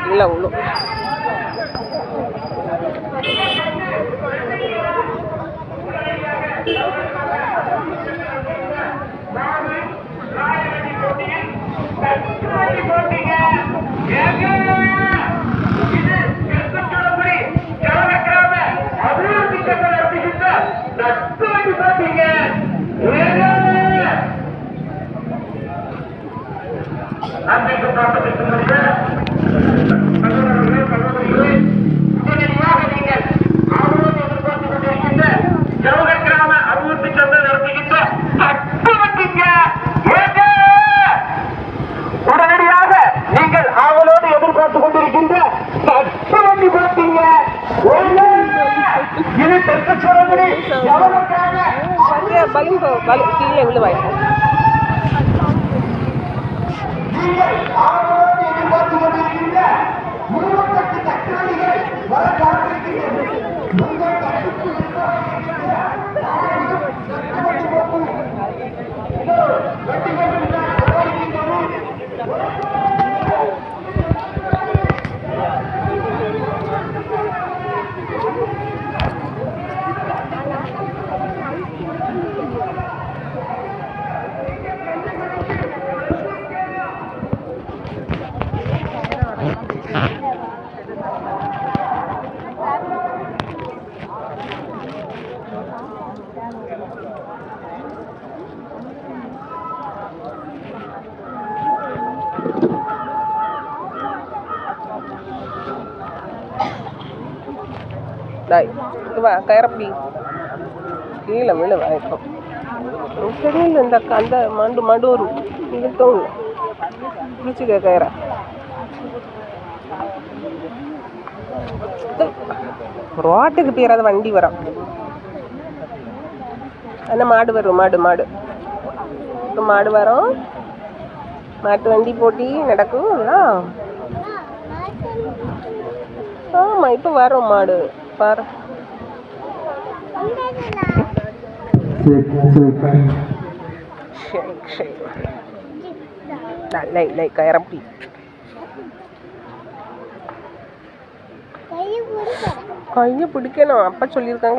கீழே விழும். உடனடியாக நீங்கள் ஆவலோடு எதிர்பார்த்துக் கொண்டிருக்கின்ற வண்டி பார்த்தீங்க. இது தெற்கு சுரங்குடி கீழே விழுவாயிருக்கும். நீங்கள் ஆவலோடு எதிர்பார்த்துக் கொண்டிருக்கின்ற 28 தக்காளிகள் வர காத்திருக்கிறீர்கள். கயரப்படி கீழே விழுவாயிருக்கும். தெரியல இந்த அந்த மண்டு வரும். இது தோணும் பிடிச்சிக்க கயிற ரோட்டுக்கு பேராத வண்டி வரும். அந்த மாடு வரும். மாடு இப்போ மாடு வரும். மாட்டு வண்டி போட்டி நடக்கும். ஆமாம் இப்போ வரும் மாடு பாரு. கயரப்பி கையை பிடிக்கணும். அப்பா சொல்லியிருக்காங்க.